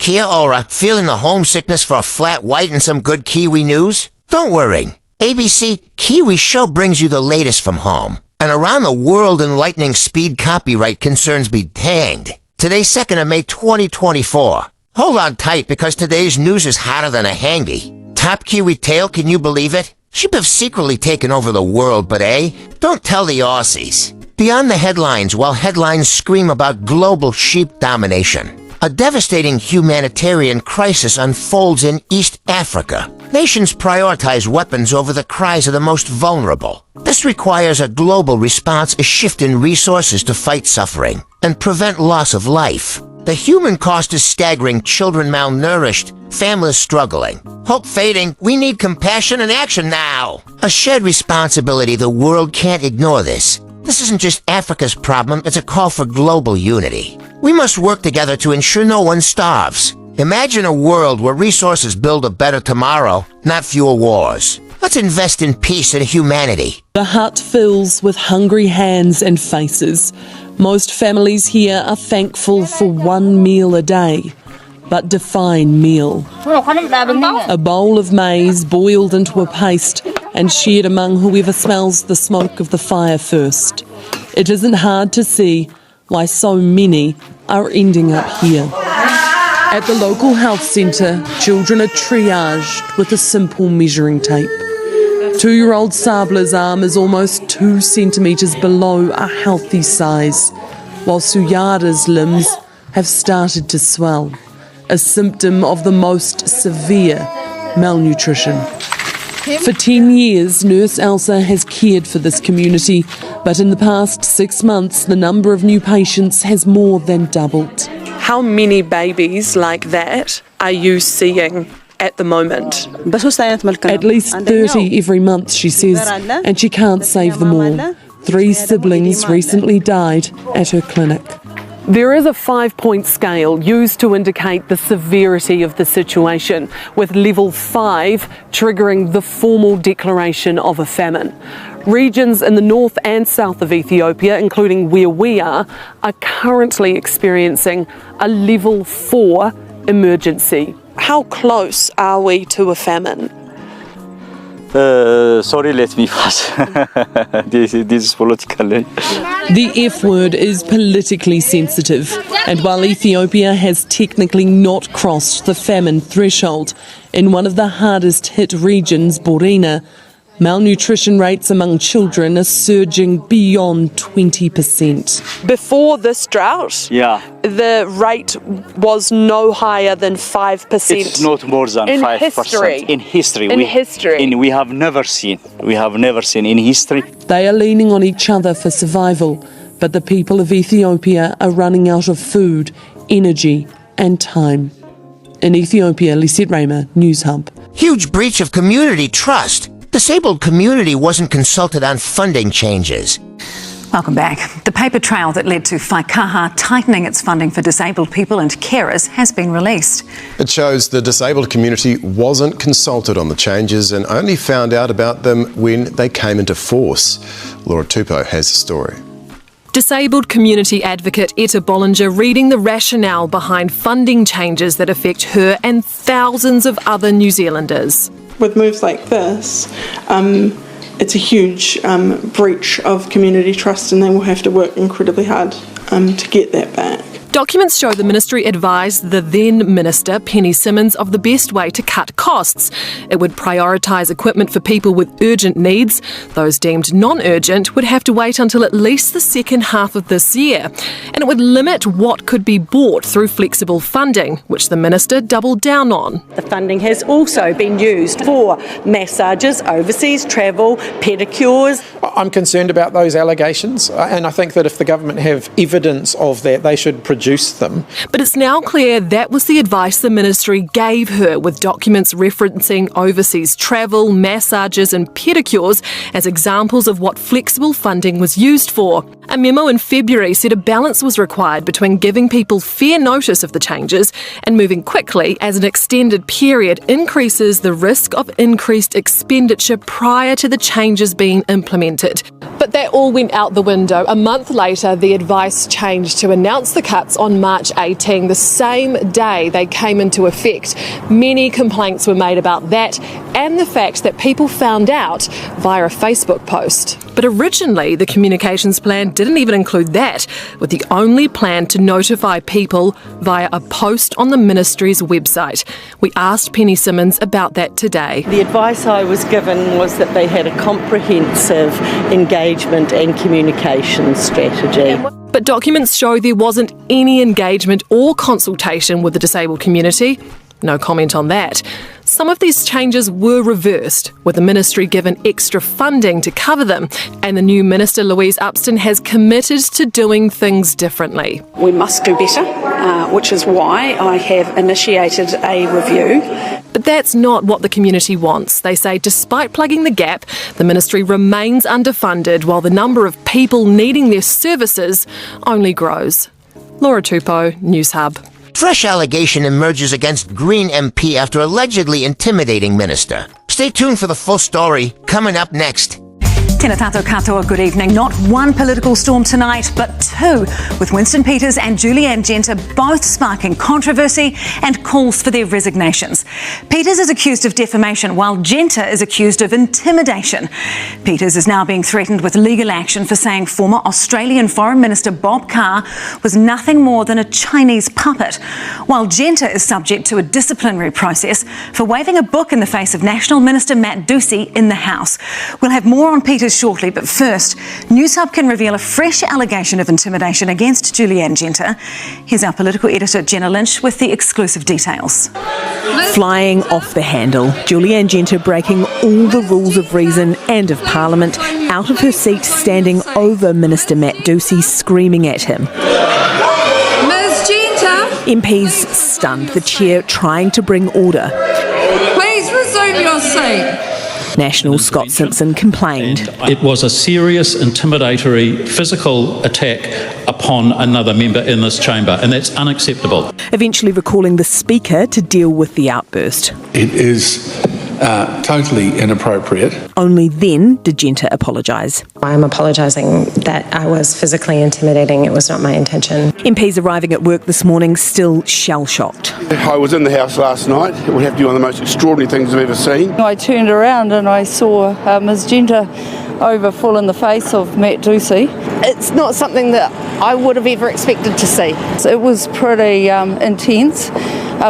Kia ora, feeling the homesickness for a flat white and some good Kiwi news? Don't worry. ABC Kiwi Show brings you the latest from home. And around the world enlightening speed copyright concerns be danged. Today's 2nd of May 2024. Hold on tight because today's news is hotter than a hangy. Top Kiwi tail, can you believe it? Sheep have secretly taken over the world, but don't tell the Aussies. Beyond the headlines, while headlines scream about global sheep domination, a devastating humanitarian crisis unfolds in East Africa. Nations prioritize weapons over the cries of the most vulnerable. This requires a global response, a shift in resources to fight suffering and prevent loss of life. The human cost is staggering, children malnourished, families struggling. Hope fading, we need compassion and action now. A shared responsibility, the world can't ignore this. This isn't just Africa's problem, it's a call for global unity. We must work together to ensure no one starves. Imagine a world where resources build a better tomorrow, not fuel wars. Let's invest in peace and humanity. The hut fills with hungry hands and faces. Most families here are thankful for one meal a day, but define meal. A bowl of maize boiled into a paste and shared among whoever smells the smoke of the fire first. It isn't hard to see why so many are ending up here. At the local health centre, children are triaged with a simple measuring tape. 2-year-old Sabla's arm is almost 2 centimetres below a healthy size, while Suyada's limbs have started to swell, a symptom of the most severe malnutrition. For 10 years, Nurse Elsa has cared for this community, but in the past 6 months, the number of new patients has more than doubled. How many babies like that are you seeing at the moment? At least 30 every month, she says, and she can't save them all. 3 siblings recently died at her clinic. There is a 5-point scale used to indicate the severity of the situation, with level 5 triggering the formal declaration of a famine. Regions in the north and south of Ethiopia, including where we are currently experiencing a level 4 emergency. How close are we to a famine? Sorry, let me pass. This is political. The F word is politically sensitive, and while Ethiopia has technically not crossed the famine threshold, in one of the hardest hit regions, Borina, malnutrition rates among children are surging beyond 20%. Before this drought, the rate was no higher than 5%. It's not more than 5%. In history. We have never seen in history. They are leaning on each other for survival, but the people of Ethiopia are running out of food, energy and time. In Ethiopia, Lisette Raymer, Newshub. Huge breach of community trust. Disabled community wasn't consulted on funding changes. Welcome back. The paper trail that led to Whaikaha tightening its funding for disabled people and carers has been released. It shows the disabled community wasn't consulted on the changes and only found out about them when they came into force. Laura Tupou has the story. Disabled community advocate Etta Bollinger reading the rationale behind funding changes that affect her and thousands of other New Zealanders. With moves like this, it's a huge breach of community trust, and they will have to work incredibly hard to get that back. Documents show the ministry advised the then Minister, Penny Simmonds, of the best way to cut costs. It would prioritise equipment for people with urgent needs. Those deemed non-urgent would have to wait until at least the second half of this year. And it would limit what could be bought through flexible funding, which the Minister doubled down on. The funding has also been used for massages, overseas travel, pedicures. I'm concerned about those allegations, and I think that if the government have evidence of that, they should produce them. But it's now clear that was the advice the ministry gave her, with documents referencing overseas travel, massages and pedicures as examples of what flexible funding was used for. A memo in February said a balance was required between giving people fair notice of the changes and moving quickly, as an extended period increases the risk of increased expenditure prior to the changes being implemented. But that all went out the window. A month later, the advice changed to announce the cuts on March 18, the same day they came into effect. Many complaints were made about that and the fact that people found out via a Facebook post. But originally, the communications plan didn't even include that, with the only plan to notify people via a post on the ministry's website. We asked Penny Simmons about that today. The advice I was given was that they had a comprehensive engagement and communication strategy. But documents show there wasn't any engagement or consultation with the disabled community. No comment on that. Some of these changes were reversed, with the ministry given extra funding to cover them, and the new Minister Louise Upston has committed to doing things differently. We must do better, which is why I have initiated a review. But that's not what the community wants. They say despite plugging the gap, the ministry remains underfunded while the number of people needing their services only grows. Laura Tupou, Newshub. Fresh allegation emerges against Green MP after allegedly intimidating minister. Stay tuned for the full story, coming up next. Tēnā tātou katoa, good evening. Not one political storm tonight, but two, with Winston Peters and Julianne Genter both sparking controversy and calls for their resignations. Peters is accused of defamation, while Genter is accused of intimidation. Peters is now being threatened with legal action for saying former Australian Foreign Minister Bob Carr was nothing more than a Chinese puppet, while Genter is subject to a disciplinary process for waving a book in the face of National Minister Matt Ducey in the House. We'll have more on Peters shortly, but first, Newshub can reveal a fresh allegation of intimidation against Julianne Genter. Here's our political editor, Jenna Lynch, with the exclusive details. Flying off the handle, Julianne Genter breaking all the rules of reason and of Parliament, out of her seat, standing over Minister Matt Ducey, screaming at him. Ms Genter! MPs stunned, the chair trying to bring order. Please resume your seat. National Scott Simpson complained. It was a serious, intimidatory, physical attack upon another member in this chamber, and that's unacceptable. Eventually recalling the Speaker to deal with the outburst. It is totally inappropriate. Only then did Genter apologise. I'm apologising that I was physically intimidating. It was not my intention. MPs arriving at work this morning still shell-shocked. I was in the House last night. It would have to be one of the most extraordinary things I've ever seen. I turned around and I saw Ms Genter over full in the face of Matt Ducey. It's not something that I would have ever expected to see. It was pretty intense.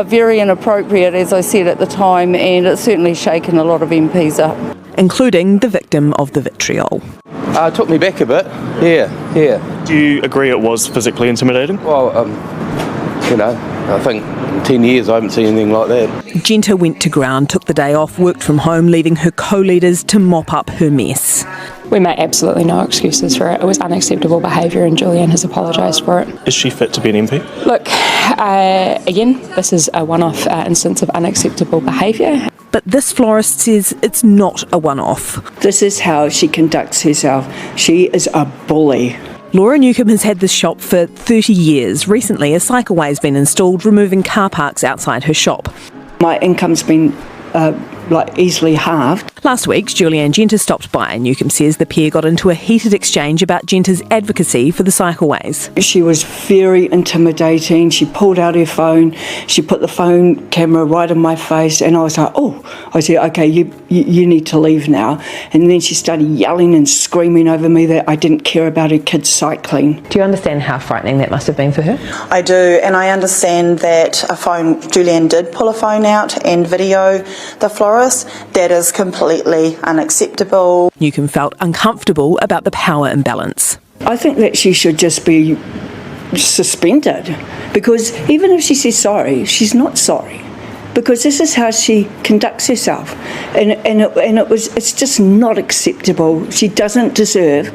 Very inappropriate, as I said at the time, and it's certainly shaken a lot of MPs up. Including the victim of the vitriol. It took me back a bit, yeah. Do you agree it was physically intimidating? Well, I think in 10 years I haven't seen anything like that. Genter went to ground, took the day off, worked from home, leaving her co-leaders to mop up her mess. We make absolutely no excuses for it. It was unacceptable behaviour and Julianne has apologised for it. Is she fit to be an MP? Look, again, this is a one-off instance of unacceptable behaviour. But this florist says it's not a one-off. This is how she conducts herself. She is a bully. Laura Newcombe has had this shop for 30 years. Recently, a cycleway has been installed, removing car parks outside her shop. My income's been easily halved. Last week, Julianne Genter stopped by. Newcombe says the pair got into a heated exchange about Genter's advocacy for the cycleways. She was very intimidating. She pulled out her phone. She put the phone camera right in my face, and I was like, I said, okay, you need to leave now. And then she started yelling and screaming over me that I didn't care about her kids cycling. Do you understand how frightening that must have been for her? I do, and I understand that Julianne did pull a phone out and video the florist. That is completely unacceptable. Newcombe felt uncomfortable about the power imbalance. I think that she should just be suspended, because even if she says sorry, she's not sorry, because this is how she conducts herself, and it's just not acceptable. She doesn't deserve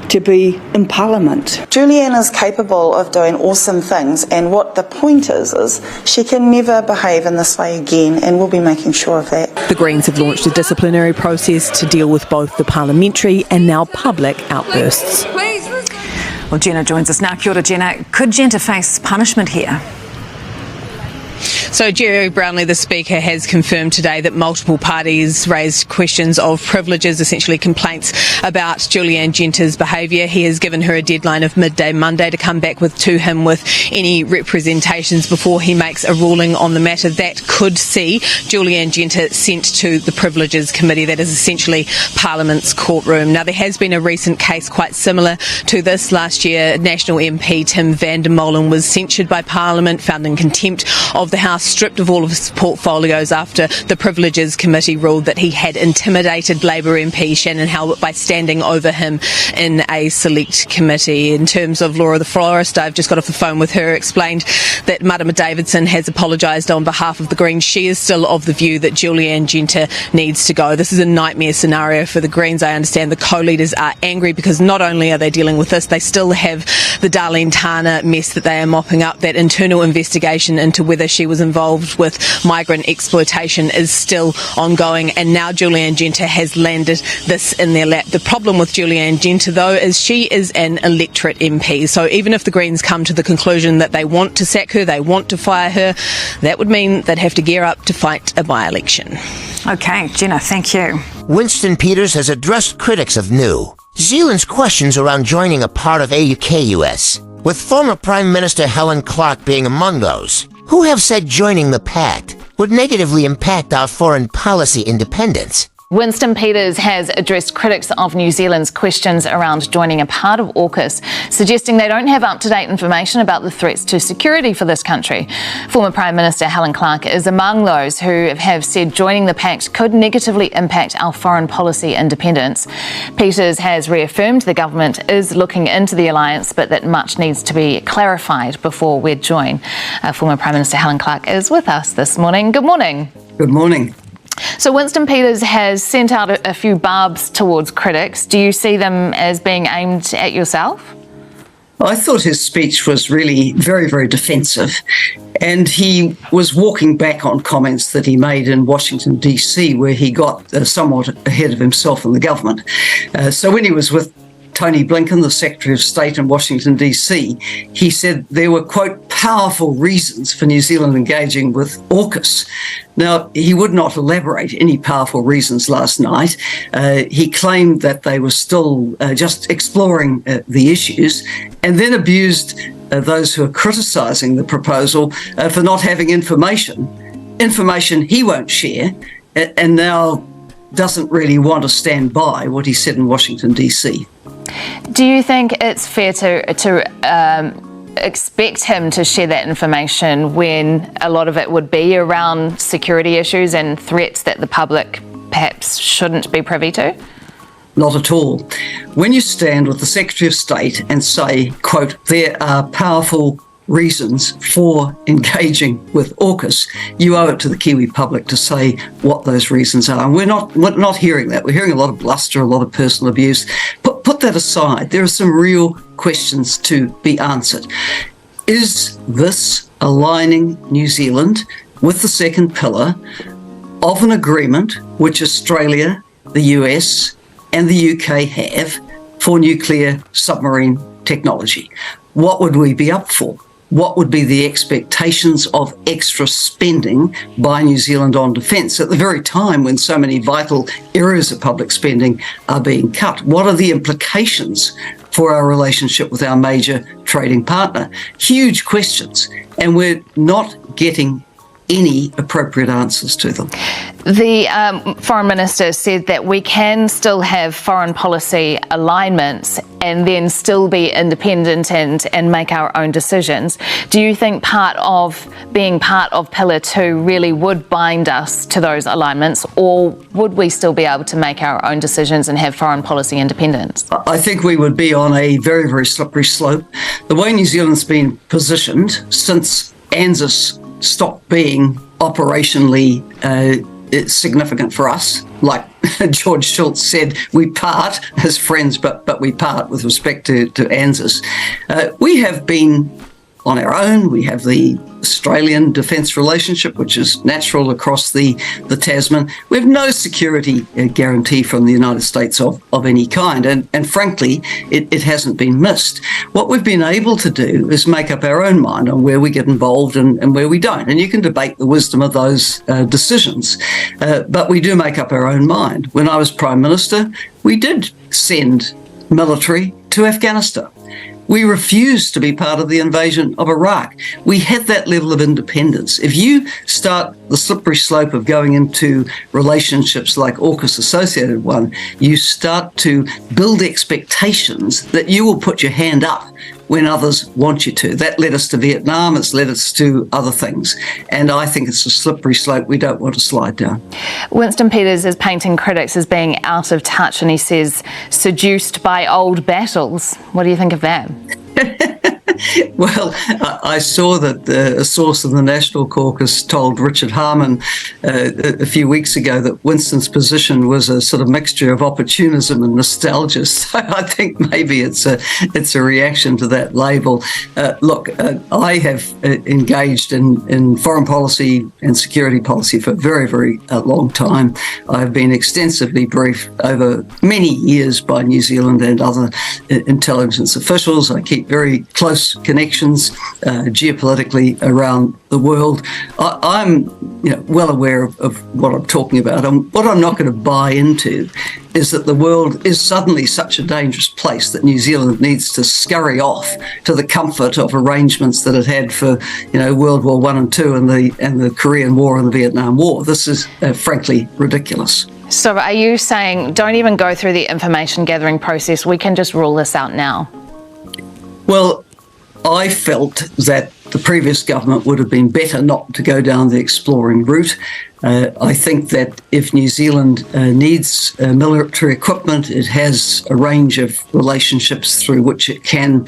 to be in Parliament. Julianne is capable of doing awesome things, and what the point is she can never behave in this way again, and we'll be making sure of that. The Greens have launched a disciplinary process to deal with both the parliamentary and now public outbursts. Well, Jenna joins us now. Kia ora, Jenna. Could Genter face punishment here? So Jerry Brownlee, the Speaker, has confirmed today that multiple parties raised questions of privileges, essentially complaints about Julianne Genter's behaviour. He has given her a deadline of midday Monday to come back to him with any representations before he makes a ruling on the matter. That could see Julianne Genter sent to the Privileges Committee, that is essentially Parliament's courtroom. Now, there has been a recent case quite similar to this. Last year, National MP Tim van der Molen was censured by Parliament, found in contempt of the House, stripped of all of his portfolios after the Privileges Committee ruled that he had intimidated Labour MP Shannon Halbert by standing over him in a select committee. In terms of Laura the Florist, I've just got off the phone with her, explained that Marama Davidson has apologised on behalf of the Greens. She is still of the view that Julianne Genter needs to go. This is a nightmare scenario for the Greens. I understand the co-leaders are angry because not only are they dealing with this, they still have the Darlene Tana mess that they are mopping up. That internal investigation into whether she was involved with migrant exploitation is still ongoing, and now Julianne Genter has landed this in their lap. The problem with Julianne Genter, though, is she is an electorate MP. So even if the Greens come to the conclusion that they want to sack her, they want to fire her, that would mean they'd have to gear up to fight a by-election. OK, Jenna, thank you. Winston Peters has addressed critics of New Zealand's questions around joining a part of AUKUS, with former Prime Minister Helen Clarke being among those who have said joining the pact would negatively impact our foreign policy independence. Winston Peters has addressed critics of New Zealand's questions around joining a part of AUKUS, suggesting they don't have up-to-date information about the threats to security for this country. Former Prime Minister Helen Clarke is among those who have said joining the pact could negatively impact our foreign policy independence. Peters has reaffirmed the government is looking into the alliance, but that much needs to be clarified before we join. Former Prime Minister Helen Clarke is with us this morning. Good morning. Good morning. So Winston Peters has sent out a few barbs towards critics. Do you see them as being aimed at yourself? I thought his speech was really very, very defensive, and he was walking back on comments that he made in Washington, D.C., where he got somewhat ahead of himself and the government. So when he was with Tony Blinken, the Secretary of State in Washington, D.C., he said there were, quote, powerful reasons for New Zealand engaging with AUKUS. Now, he would not elaborate any powerful reasons last night. He claimed that they were still just exploring the issues, and then abused those who are criticising the proposal for not having information he won't share, and now doesn't really want to stand by what he said in Washington, D.C. Do you think it's fair to expect him to share that information when a lot of it would be around security issues and threats that the public perhaps shouldn't be privy to? Not at all. When you stand with the Secretary of State and say, quote, there are powerful reasons for engaging with AUKUS, you owe it to the Kiwi public to say what those reasons are. And we're not hearing that. We're hearing a lot of bluster, a lot of personal abuse. Put that aside. There are some real questions to be answered. Is this aligning New Zealand with the second pillar of an agreement which Australia, the US, and the UK have for nuclear submarine technology? What would we be up for? What would be the expectations of extra spending by New Zealand on defence at the very time when so many vital areas of public spending are being cut? What are the implications for our relationship with our major trading partner? Huge questions, and we're not getting any appropriate answers to them. The Foreign Minister said that we can still have foreign policy alignments and then still be independent and make our own decisions. Do you think being part of Pillar 2 really would bind us to those alignments, or would we still be able to make our own decisions and have foreign policy independence? I think we would be on a very, very slippery slope. The way New Zealand's been positioned since ANZUS stopped being operationally significant for us. Like George Schultz said, we part as friends, but we part with respect to ANZUS. We have been on our own. We have the Australian defence relationship, which is natural across the Tasman. We have no security guarantee from the United States of any kind, and frankly, it hasn't been missed. What we've been able to do is make up our own mind on where we get involved and where we don't, and you can debate the wisdom of those decisions, but we do make up our own mind. When I was Prime Minister, we did send military to Afghanistan. We refused to be part of the invasion of Iraq. We had that level of independence. If you start the slippery slope of going into relationships like AUKUS associated one, you start to build expectations that you will put your hand up when others want you to. That led us to Vietnam, it's led us to other things. And I think it's a slippery slope we don't want to slide down. Winston Peters is painting critics as being out of touch, and he says seduced by old battles. What do you think of that? Well, I saw that a source in the National Caucus told Richard Harman a few weeks ago that Winston's position was a sort of mixture of opportunism and nostalgia. So I think maybe it's a reaction to that label. Look, I have engaged in foreign policy and security policy for a very, very long time. I've been extensively briefed over many years by New Zealand and other intelligence officials. I keep very close connections geopolitically around the world. I'm well aware of what I'm talking about, and what I'm not going to buy into is that the world is suddenly such a dangerous place that New Zealand needs to scurry off to the comfort of arrangements that it had for World War I and II and the Korean War and the Vietnam War. This is frankly ridiculous. So are you saying don't even go through the information gathering process, we can just rule this out now? Well, I felt that the previous government would have been better not to go down the exploring route. I think that if New Zealand needs military equipment, it has a range of relationships through which it can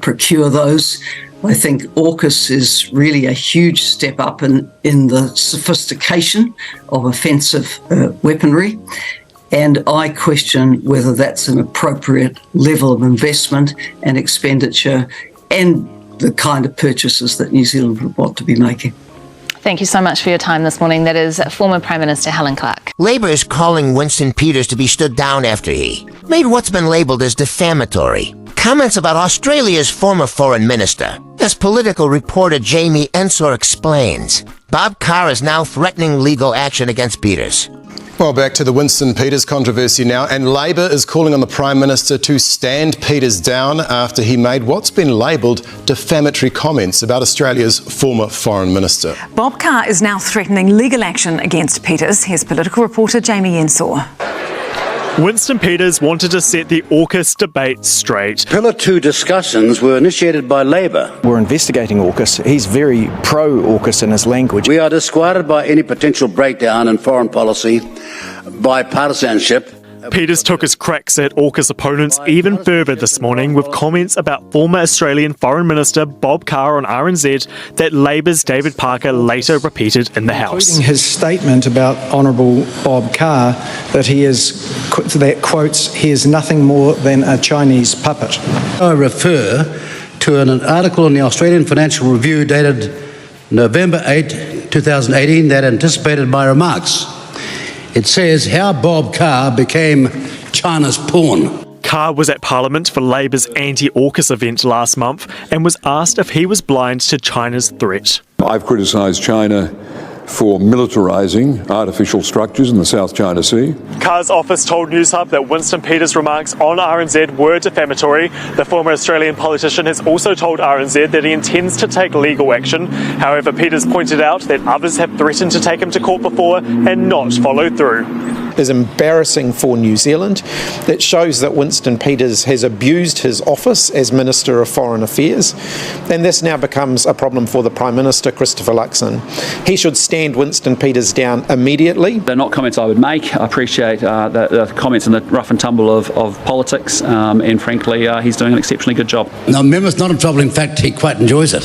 procure those. I think AUKUS is really a huge step up in the sophistication of offensive weaponry. And I question whether that's an appropriate level of investment and expenditure and the kind of purchases that New Zealand would want to be making. Thank you so much for your time this morning. That is former Prime Minister Helen Clarke. Labour is calling Winston Peters to be stood down after he made what's been labelled as defamatory comments about Australia's former foreign minister. As political reporter Jamie Ensor explains, Bob Carr is now threatening legal action against Peters. Well, back to the Winston Peters controversy now, and Labor is calling on the Prime Minister to stand Peters down after he made what's been labelled defamatory comments about Australia's former Foreign Minister. Bob Carr is now threatening legal action against Peters. Here's political reporter Jamie Ensor. Winston Peters wanted to set the AUKUS debate straight. Pillar 2 discussions were initiated by Labor. We're investigating AUKUS. He's very pro-AUKUS in his language. We are disquieted by any potential breakdown in foreign policy, bipartisanship. Peters took his cracks at AUKUS opponents even further this morning with comments about former Australian Foreign Minister Bob Carr on RNZ that Labor's David Parker later repeated in the House. Including his statement about Honourable Bob Carr that quotes, he is nothing more than a Chinese puppet. I refer to an article in the Australian Financial Review dated November 8, 2018 that anticipated my remarks. It says how Bob Carr became China's pawn. Carr was at Parliament for Labor's anti-AUKUS event last month and was asked if he was blind to China's threat. I've criticised China for militarising artificial structures in the South China Sea. Carr's office told Newshub that Winston Peters' remarks on RNZ were defamatory. The former Australian politician has also told RNZ that he intends to take legal action. However, Peters pointed out that others have threatened to take him to court before and not followed through. Is embarrassing for New Zealand. It shows that Winston Peters has abused his office as Minister of Foreign Affairs, and this now becomes a problem for the Prime Minister, Christopher Luxon. He should stand Winston Peters down immediately. They're not comments I would make. I appreciate the comments in the rough and tumble of politics, and frankly, he's doing an exceptionally good job. No, remember, it's not a trouble. In fact, he quite enjoys it.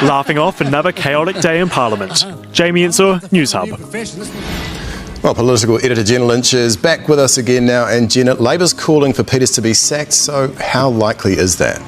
Laughing off another chaotic day in Parliament. Jamie Ensor, Newshub. Well, political editor Jenna Lynch is back with us again now, and Jenna, Labor's calling for Peters to be sacked, so how likely is that?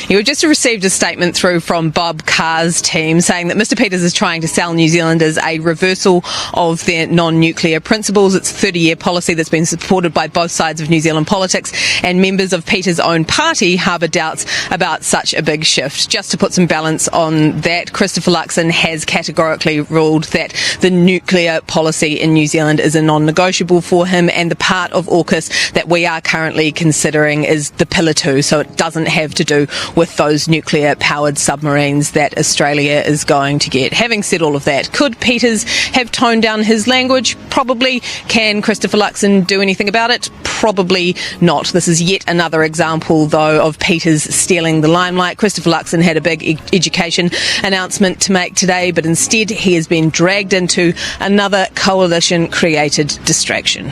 We've just received a statement through from Bob Carr's team saying that Mr Peters is trying to sell New Zealanders a reversal of their non-nuclear principles. It's a 30-year policy that's been supported by both sides of New Zealand politics, and members of Peters' own party harbour doubts about such a big shift. Just to put some balance on that, Christopher Luxon has categorically ruled that the nuclear policy in New Zealand is a non-negotiable for him, and the part of AUKUS that we are currently considering is the Pillar 2, so it doesn't have to do with those nuclear-powered submarines that Australia is going to get. Having said all of that, could Peters have toned down his language? Probably. Can Christopher Luxon do anything about it? Probably not. This is yet another example, though, of Peters stealing the limelight. Christopher Luxon had a big education announcement to make today, but instead he has been dragged into another coalition-created distraction.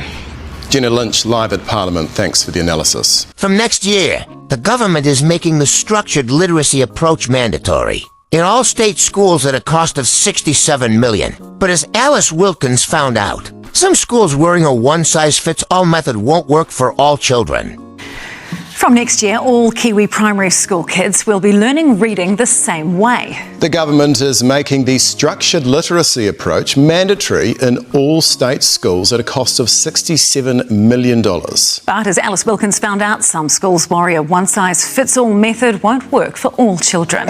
Jenna Lynch, live at Parliament. Thanks for the analysis. From next year, the government is making the structured literacy approach mandatory in all state schools at a cost of $67 million. But as Alice Wilkins found out, some schools wearing a one-size-fits-all method won't work for all children. From next year, all Kiwi primary school kids will be learning reading the same way. The government is making the structured literacy approach mandatory in all state schools at a cost of $67 million. But as Alice Wilkins found out, some schools worry a one-size-fits-all method won't work for all children.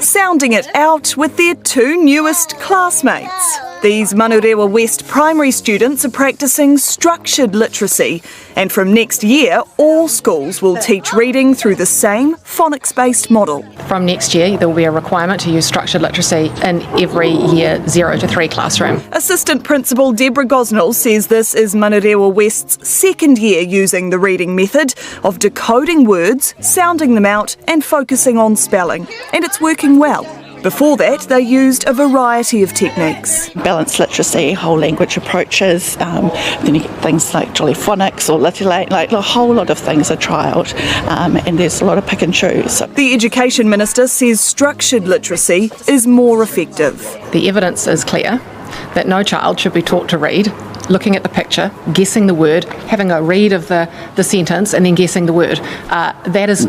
Sounding it out with their two newest classmates. These Manurewa West primary students are practising structured literacy, and from next year, all schools will teach reading through the same phonics-based model. From next year, there will be a requirement to use structured literacy in every year 0 to 3 classroom. Assistant Principal Deborah Gosnell says this is Manurewa West's second year using the reading method of decoding words, sounding them out and focusing on spelling, and it's working well. Before that, they used a variety of techniques. Balanced literacy, whole language approaches, then you get things like jolly phonics or litilate, like a whole lot of things are trialled, and there's a lot of pick and choose. The Education Minister says structured literacy is more effective. The evidence is clear that no child should be taught to read looking at the picture, guessing the word, having a read of the sentence and then guessing the word. Those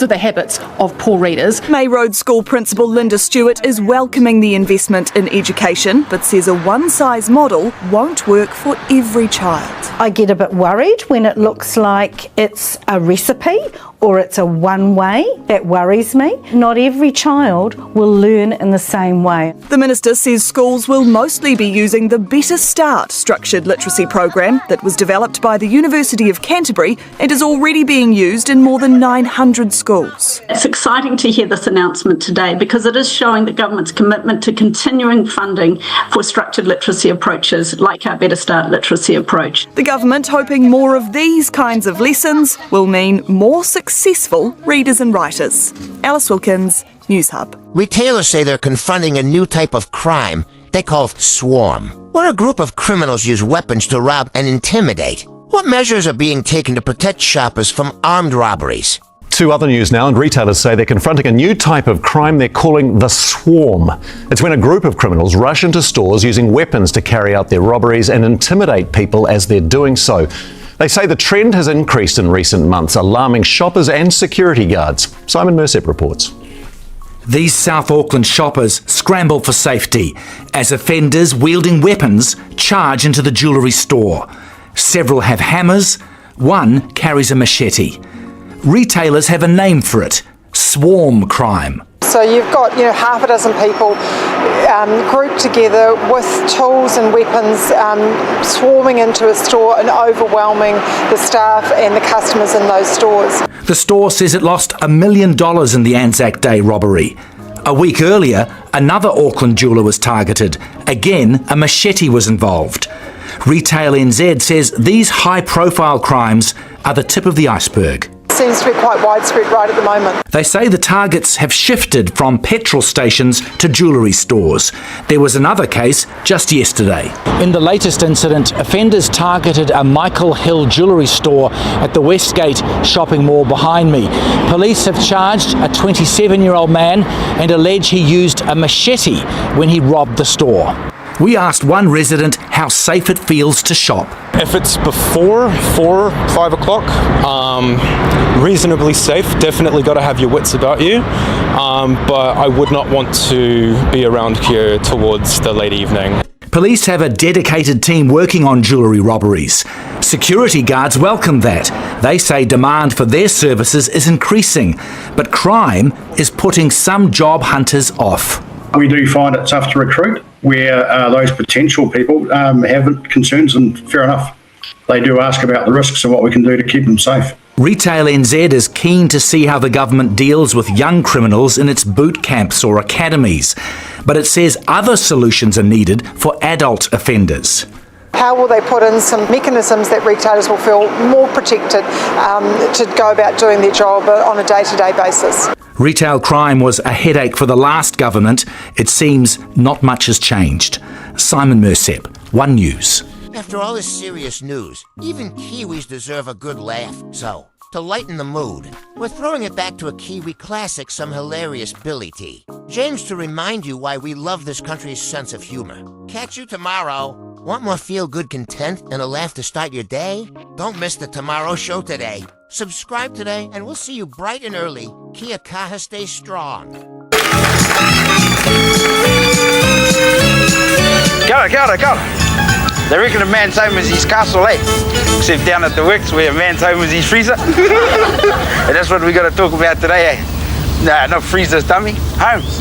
are the habits of poor readers. May Road School Principal Linda Stewart is welcoming the investment in education, but says a one-size model won't work for every child. I get a bit worried when it looks like it's a recipe or it's a one-way. That worries me. Not every child will learn in the same way. The Minister says schools will mostly be using the Better Start structured literacy program that was developed by the University of Canterbury and is already being used in more than 900 schools. It's exciting to hear this announcement today because it is showing the government's commitment to continuing funding for structured literacy approaches like our Better Start literacy approach. The government hoping more of these kinds of lessons will mean more successful readers and writers. Alice Wilkins, Newshub. Retailers say they're confronting a new type of crime they call swarm, where a group of criminals use weapons to rob and intimidate. What measures are being taken to protect shoppers from armed robberies? To other news now, and retailers say they're confronting a new type of crime they're calling the swarm. It's when a group of criminals rush into stores using weapons to carry out their robberies and intimidate people as they're doing so. They say the trend has increased in recent months, alarming shoppers and security guards. Simon Mersep reports. These South Auckland shoppers scramble for safety as offenders wielding weapons charge into the jewellery store. Several have hammers, one carries a machete. Retailers have a name for it: swarm crime. So you've got half a dozen people grouped together with tools and weapons, swarming into a store and overwhelming the staff and the customers in those stores. The store says it lost $1 million in the Anzac Day robbery. A week earlier, another Auckland jeweller was targeted. Again, a machete was involved. Retail NZ says these high-profile crimes are the tip of the iceberg. Seems to be quite widespread right at the moment. They say the targets have shifted from petrol stations to jewellery stores. There was another case just yesterday. In the latest incident, offenders targeted a Michael Hill jewellery store at the Westgate shopping mall behind me. Police have charged a 27-year-old man and allege he used a machete when he robbed the store. We asked one resident how safe it feels to shop. If it's before 4, 5 o'clock, reasonably safe. Definitely got to have your wits about you, but I would not want to be around here towards the late evening. Police have a dedicated team working on jewellery robberies. Security guards welcome that. They say demand for their services is increasing, but crime is putting some job hunters off. We do find it tough to recruit where those potential people have concerns, and fair enough. They do ask about the risks and what we can do to keep them safe. Retail NZ is keen to see how the government deals with young criminals in its boot camps or academies, but it says other solutions are needed for adult offenders. How will they put in some mechanisms that retailers will feel more protected to go about doing their job on a day-to-day basis? Retail crime was a headache for the last government. It seems not much has changed. Simon Mersep, One News. After all this serious news, even Kiwis deserve a good laugh. So, to lighten the mood, we're throwing it back to a Kiwi classic, some hilarious Billy T. James to remind you why we love this country's sense of humor. Catch you tomorrow. Want more feel-good content and a laugh to start your day? Don't miss the Tomorrow Show today. Subscribe today, and we'll see you bright and early. Kia kaha, stay strong. Kia ora. They reckon a man's home is his castle, eh? Except down at the works where a man's home is his freezer. And that's what we got to talk about today, eh? No, not freezers, dummy. Homes.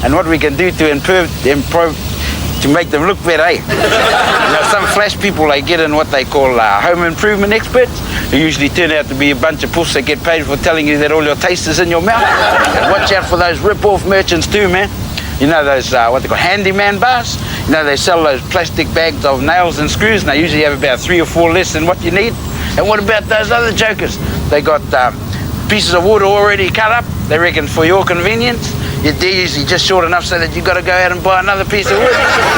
And what we can do to improve, to make them look better, eh? You know, some flash people, they get in what they call home improvement experts, who usually turn out to be a bunch of puffs that get paid for telling you that all your taste is in your mouth. And watch out for those rip-off merchants too, man. You know those, what they call handyman bars? You know, they sell those plastic bags of nails and screws, and they usually have about 3 or 4 less than what you need. And what about those other jokers? They got pieces of wood already cut up, they reckon for your convenience. They're usually just short enough so that you've got to go out and buy another piece of wood.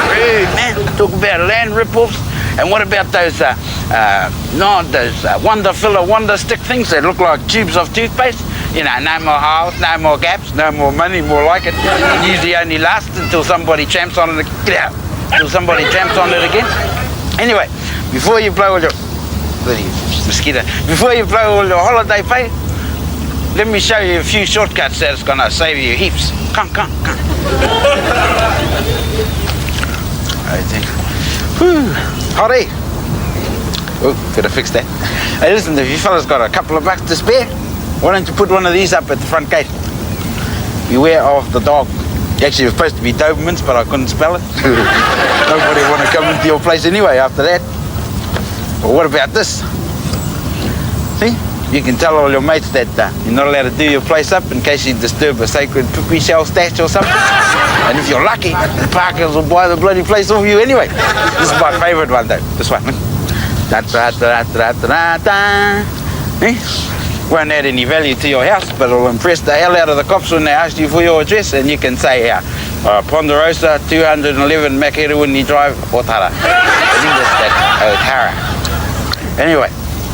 Rude, man. Talk about land rip-offs. And what about those, wonder filler, wonder stick things that look like tubes of toothpaste? You know, no more holes, no more gaps, no more money, more like it. It usually only lasts until somebody tramps on it. Get out. Until somebody tramps on it again. Anyway, before you blow all your mosquito, before you blow all your holiday pay, let me show you a few shortcuts that's gonna save you heaps. Come. Hurry. Oh, gotta fix that. Hey, listen, if you fellas got a couple of bucks to spare, why don't you put one of these up at the front gate? Beware of the dog. Actually, it was supposed to be Dobermans, but I couldn't spell it. Nobody want to come into your place anyway after that. But what about this? See? You can tell all your mates that you're not allowed to do your place up in case you disturb a sacred cookie shell stash or something. And if you're lucky, the Parkers will buy the bloody place off you anyway. This is my favourite one though, this one. Won't add any value to your house, but it'll impress the hell out of the cops when they ask you for your address, and you can say, Ponderosa, 211 Makerewini Drive, Otara. In English, that's Otara. Anyway,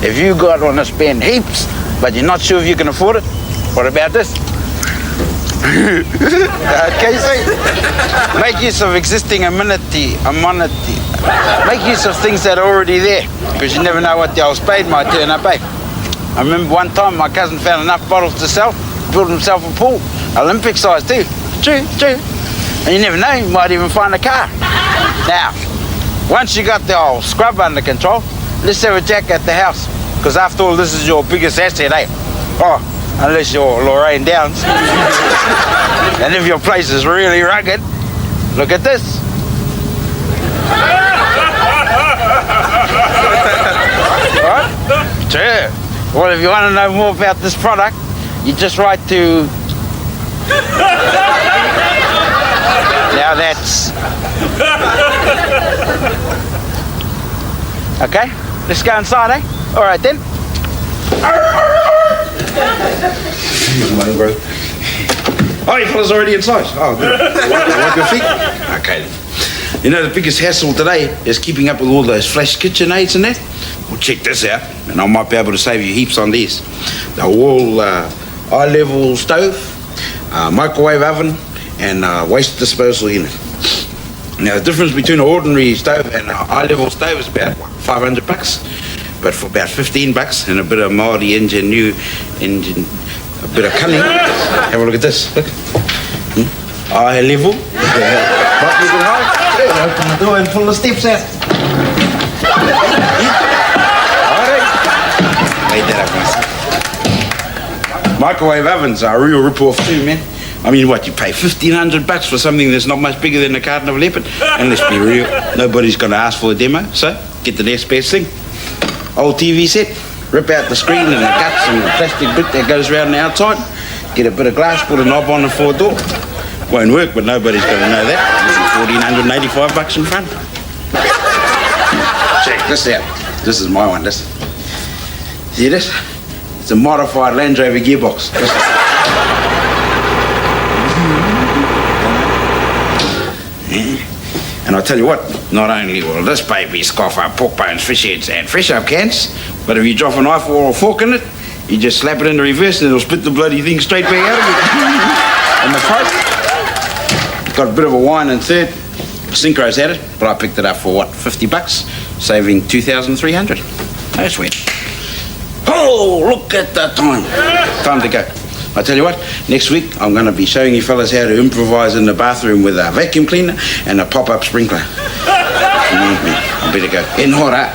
if you want to spend heaps, but you're not sure if you can afford it, what about this? Okay, so make use of existing amenity. Make use of things that are already there, because you never know what the old spade might turn up, eh? I remember one time my cousin found enough bottles to sell, built himself a pool, Olympic size too. True. And you never know, you might even find a car. Now, once you got the old scrub under control, let's have a jack at the house, because after all, this is your biggest asset, eh? Oh, unless you're Lorraine Downs. And if your place is really rugged, look at this. Right? Sure. Well, if you want to know more about this product, you just write to... Now that's... Okay, let's go inside, eh? All right then. Oh, you fellas already inside? Oh, good. Wipe your feet? Okay then. You know, the biggest hassle today is keeping up with all those flash KitchenAids and that. Well, check this out, and I might be able to save you heaps on these. They're all eye-level stove, microwave oven, and waste disposal unit. Now the difference between an ordinary stove and a high-level stove is about $500, but for about $15 and a bit of Māori new engine, a bit of cunning. Have a look at this. Look, high level. Open the door and pull the steps out. Made that up myself. Microwave ovens are a real rip-off too, man. I mean, what, you pay $1,500 for something that's not much bigger than a carton of leopard? And let's be real, nobody's going to ask for a demo, so get the next best thing. Old TV set, rip out the screen and the guts and the plastic bit that goes around the outside, get a bit of glass, put a knob on the forward door. Won't work, but nobody's going to know that. $1,485 in front. Check this out. This is my one, this. See this? It's a modified Land Rover gearbox. And I'll tell you what, not only will this baby scoff up pork bones, fish heads and fresh up cans, but if you drop a knife or a fork in it, you just slap it in the reverse and it'll spit the bloody thing straight back out of it. And the front, got a bit of a wine and third. Synchro's had it, but I picked it up for what, $50, saving $2,300. That's sweet. Oh, look at the time. Time to go. I tell you what, next week I'm going to be showing you fellas how to improvise in the bathroom with a vacuum cleaner and a pop-up sprinkler. I better go. In hora.